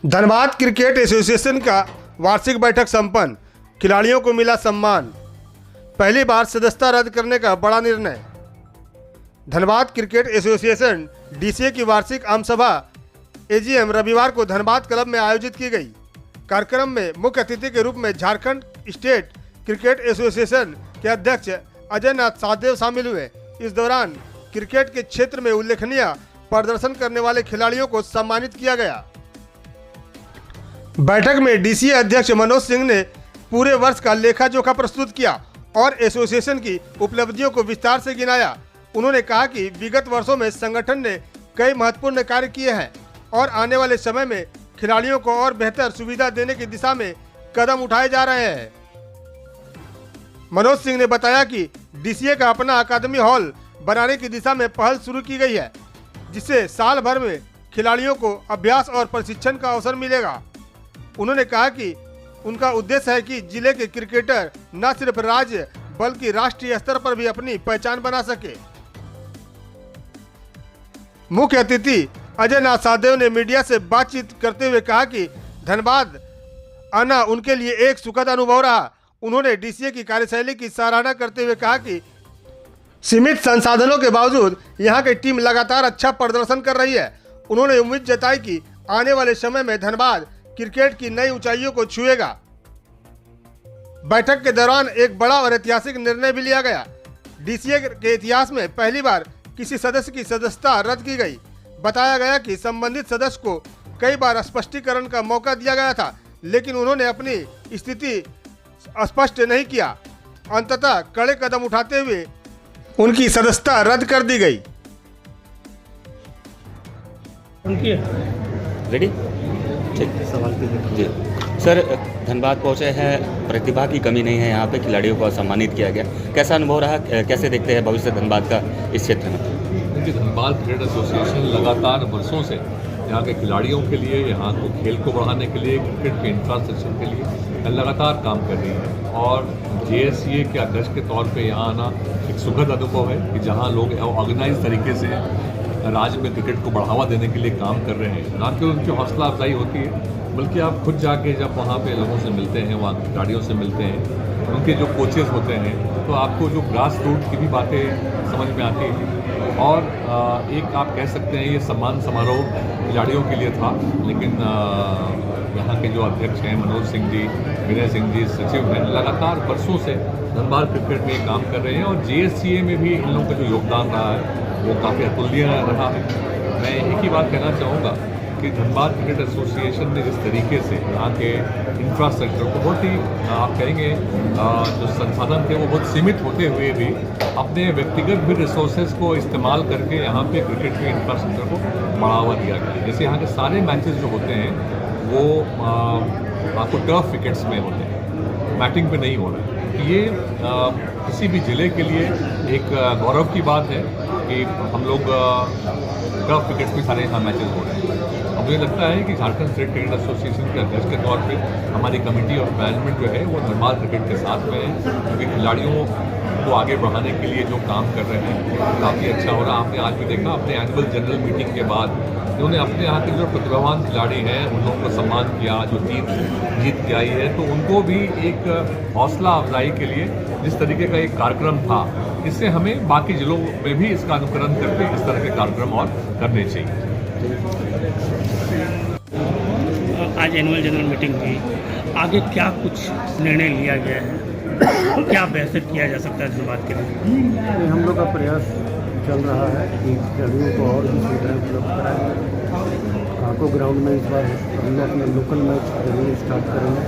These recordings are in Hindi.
धनबाद क्रिकेट एसोसिएशन का वार्षिक बैठक संपन्न, खिलाड़ियों को मिला सम्मान। पहली बार सदस्यता रद्द करने का बड़ा निर्णय। धनबाद क्रिकेट एसोसिएशन डीसीए की वार्षिक आम सभा एजीएम रविवार को धनबाद क्लब में आयोजित की गई। कार्यक्रम में मुख्य अतिथि के रूप में झारखंड स्टेट क्रिकेट एसोसिएशन के अध्यक्ष अजय नाथ साहदेव शामिल हुए। इस दौरान क्रिकेट के क्षेत्र में उल्लेखनीय प्रदर्शन करने वाले खिलाड़ियों को सम्मानित किया गया। बैठक में डीसीए अध्यक्ष मनोज सिंह ने पूरे वर्ष का लेखा जोखा प्रस्तुत किया और एसोसिएशन की उपलब्धियों को विस्तार से गिनाया। उन्होंने कहा कि विगत वर्षों में संगठन ने कई महत्वपूर्ण कार्य किए हैं और आने वाले समय में खिलाड़ियों को और बेहतर सुविधा देने की दिशा में कदम उठाए जा रहे हैं। मनोज सिंह ने बताया कि डीसीए का अपना अकादमी हॉल बनाने की दिशा में पहल शुरू की गई है, जिससे साल भर में खिलाड़ियों को अभ्यास और प्रशिक्षण का अवसर मिलेगा। उन्होंने कहा कि उनका उद्देश्य है कि जिले के क्रिकेटर न सिर्फ राज्य बल्कि राष्ट्रीय स्तर पर भी अपनी पहचान बना सके। मुख्य अतिथि अजय नाथ साहदेव ने मीडिया से बातचीत करते हुए कहा कि धनबाद आना उनके लिए एक सुखद अनुभव रहा। उन्होंने डीसीए की कार्यशैली की सराहना करते हुए कहा कि सीमित संसाधनों के बावजूद यहां की टीम लगातार अच्छा प्रदर्शन कर रही है। उन्होंने उम्मीद जताई कि आने वाले समय में धनबाद क्रिकेट की नई ऊंचाइयों को छुएगा। बैठक के दौरान एक बड़ा और ऐतिहासिक निर्णय भी लिया गया। डीसीए के इतिहास में पहली बार किसी सदस्य की सदस्यता रद्द की गई। बताया गया कि संबंधित सदस्य को कई बार स्पष्टीकरण का मौका दिया गया था, लेकिन उन्होंने अपनी स्थिति स्पष्ट नहीं किया। अंततः कड़े कदम उठाते हुए उनकी सदस्यता रद्द कर दी गई। रेडी? ठीक, सवाल जी सर, धनबाद पहुंचे हैं, प्रतिभा की कमी नहीं है, यहाँ पे खिलाड़ियों को सम्मानित किया गया। कैसा अनुभव रहा, कैसे देखते हैं भविष्य धनबाद का इस क्षेत्र में? देखिए, धनबाद क्रिकेट एसोसिएशन लगातार वर्षों से यहाँ के खिलाड़ियों के लिए, यहाँ को खेल को बढ़ाने के लिए, क्रिकेट के इंफ्रास्ट्रक्चर के लिए लगातार काम कर रही है। और जेएससीए के अध्यक्ष के तौर पे यहाँ आना एक सुखद अनुभव है कि जहाँ लोग ऑर्गेनाइज तरीके से राज्य में क्रिकेट को बढ़ावा देने के लिए काम कर रहे हैं। ना केवल उनकी हौसला अफजाई होती है, बल्कि आप खुद जाके जब वहाँ पे लोगों से मिलते हैं, वहाँ खिलाड़ियों से मिलते हैं, उनके जो कोचेस होते हैं, तो आपको जो ग्रास रूट की भी बातें समझ में आती हैं। और एक आप कह सकते हैं ये सम्मान समारोह खिलाड़ियों के लिए था, लेकिन यहाँ के जो अध्यक्ष हैं मनोज सिंह जी, विनय सिंह जी, सचिव हैं, लगातार वर्षों से धनबाद क्रिकेट में काम कर रहे हैं। और जेएससीए में भी इन लोगों का जो योगदान रहा है वो काफ़ी अतुलनीय रहा है। मैं एक ही बात कहना चाहूँगा कि धनबाद क्रिकेट एसोसिएशन ने जिस तरीके से यहाँ के इंफ्रास्ट्रक्चर को बहुत ही आप कहेंगे जो संसाधन थे वो बहुत सीमित होते हुए भी अपने व्यक्तिगत भी रिसोर्सेज को इस्तेमाल करके यहाँ पे क्रिकेट के इंफ्रास्ट्रक्चर को बढ़ावा दिया गया। जैसे यहाँ के सारे मैचेस जो होते हैं वो आपको टर्फ विकेट्स में होते हैं, मैटिंग पे नहीं हो रहे हैं। ये किसी भी ज़िले के लिए एक गौरव की बात है कि हम लोग टर्फ विकेट्स में सारे यहाँ मैचेस हो रहे हैं। अब मुझे लगता है कि झारखंड स्टेट क्रिकेट एसोसिएशन के अध्यक्ष के तौर पे हमारी कमेटी और मैनेजमेंट जो है वो धनबाद क्रिकेट के साथ में है, क्योंकि खिलाड़ियों को आगे बढ़ाने के लिए जो काम कर रहे हैं काफ़ी अच्छा हो रहा है। आपने आज भी देखा अपने एनुअल जनरल मीटिंग के बाद उन्होंने अपने यहाँ के जो प्रतिभावान खिलाड़ी हैं उन लोगों को सम्मान किया, जो टीम जीत के आई है, तो उनको भी एक हौसला अफजाई के लिए जिस तरीके का एक कार्यक्रम था, इससे हमें बाकी जिलों में भी इसका अनुकरण करके इस तरह के कार्यक्रम और करने चाहिए। आज एनुअल जनरल मीटिंग हुई, आगे क्या कुछ निर्णय लिया गया है, क्या बेहतर किया जा सकता है धनबाद के लिए? हम लोग का प्रयास चल रहा है कि खिलाड़ियों को और भी सुविधाएं उपलब्ध कराएं। काको ग्राउंड में इस बार हम लोग अपने लोकल मैच जरूर स्टार्ट करेंगे।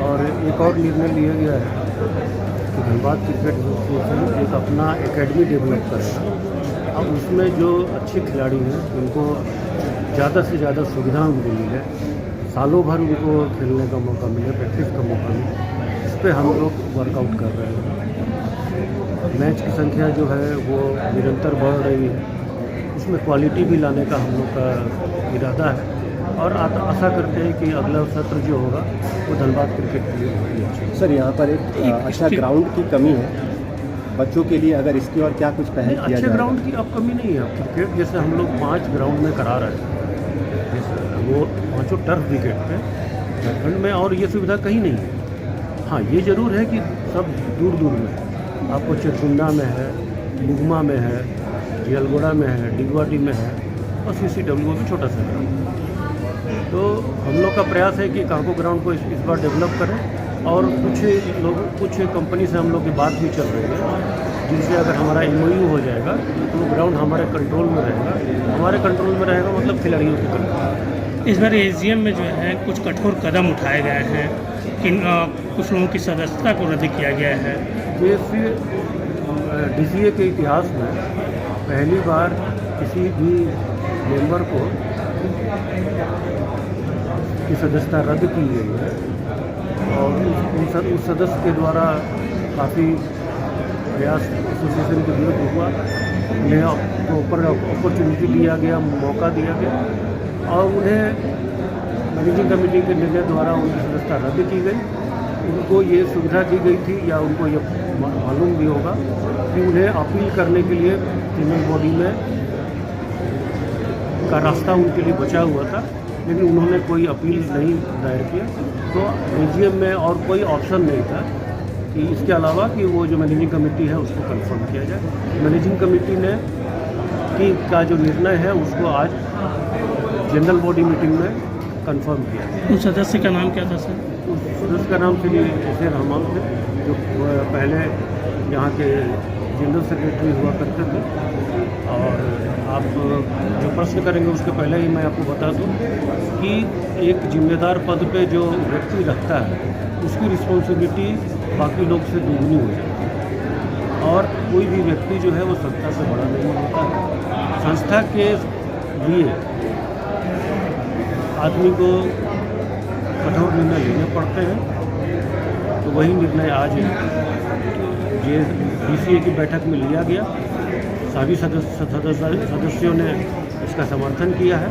और एक और निर्णय लिया गया है कि धनबाद क्रिकेट एसोसिएशन एक अपना एकेडमी डेवलप करेगा। अब उसमें जो अच्छे खिलाड़ी हैं उनको ज़्यादा से ज़्यादा सुविधा उनको मिले, सालों भर उनको खेलने का मौका मिले, प्रैक्टिस का मौका मिले। इस पर हम लोग वर्कआउट कर रहे हैं। मैच की संख्या जो है वो निरंतर बढ़ रही है, उसमें क्वालिटी भी लाने का हम लोग का इरादा है। और आशा करते हैं कि अगला सत्र जो होगा वो धनबाद क्रिकेट के लिए बहुत ही अच्छा। सर, यहाँ पर एक अच्छा ग्राउंड की कमी है बच्चों के लिए, अगर इसकी और क्या कुछ पहल किया जाए? अच्छे ग्राउंड की अब कमी नहीं है। क्रिकेट जैसे हम लोग 5 ग्राउंड में करा रहे हैं, वो पाँचों टर्फ विकेट पे झारखंड में, और ये सुविधा कहीं नहीं है। हाँ, ये ज़रूर है कि सब दूर दूर में आपको चिरकुंडा में है, मुगमा में है, जियालगोड़ा में है, डिगवाटी में है, और CCW भी छोटा सा है। तो हम लोग का प्रयास है कि कांको ग्राउंड को इस बार डेवलप करें, और कुछ कंपनी से हम लोग की बात भी चल रही है, जिनसे अगर हमारा MOU हो जाएगा तो वो ग्राउंड हमारे कंट्रोल में रहेगा। हमारे कंट्रोल में रहेगा मतलब खिलाड़ियों के कंट्रोल। इस बार AGM में जो है कुछ कठोर कदम उठाए गए हैं कि कुछ लोगों की सदस्यता को रद्द किया गया है। जैसे DCA के इतिहास में पहली बार किसी भी मेंबर को की सदस्यता रद्द की गई है, और उस सदस्य के द्वारा काफ़ी प्रयास एसोसिएशन के विरुद्ध हुआ, उन्हें प्रॉपर अपॉर्चुनिटी दिया गया, मौका दिया गया, और उन्हें मैनेजिंग कमेटी के निर्णय द्वारा उनकी सदस्यता रद्द की गई। उनको ये सुविधा दी गई थी, या उनको ये मालूम भी होगा कि उन्हें अपील करने के लिए जनरल बॉडी में का रास्ता उनके लिए बचा हुआ था, लेकिन उन्होंने कोई अपील नहीं दायर किया। तो AGM में और कोई ऑप्शन नहीं था कि इसके अलावा कि वो जो मैनेजिंग कमेटी है उसको कंफर्म किया जाए। मैनेजिंग कमेटी ने का जो निर्णय है उसको आज जनरल बॉडी मीटिंग में कंफर्म किया। उस सदस्य का नाम क्या था सर? उस सदस्य का नाम श्री एस.ए. रहमान थे, जो पहले यहाँ के जनरल सेक्रेटरी हुआ करते थे। और आप जो प्रश्न करेंगे उसके पहले ही मैं आपको बता दूं कि एक जिम्मेदार पद पे जो व्यक्ति रखता है उसकी रिस्पॉन्सिबिलिटी बाकी लोग से दुगनी हो जाती है, और कोई भी व्यक्ति जो है वो संस्था से बड़ा नहीं होता है। संस्था के लिए आदमी को कठोर निर्णय लेने पड़ते हैं, तो वही निर्णय आज ये DCA की बैठक में लिया गया। सभी सदस्यों ने इसका समर्थन किया है।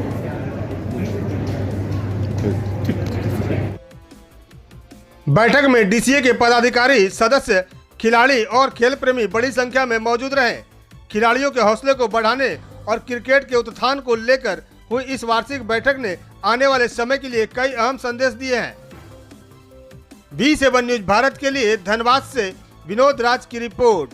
बैठक में DCA के पदाधिकारी, सदस्य, खिलाड़ी और खेल प्रेमी बड़ी संख्या में मौजूद रहे। खिलाड़ियों के हौसले को बढ़ाने और क्रिकेट के उत्थान को लेकर हुई इस वार्षिक बैठक ने आने वाले समय के लिए कई अहम संदेश दिए हैं। V7 न्यूज भारत के लिए धनबाद से विनोद राज की रिपोर्ट।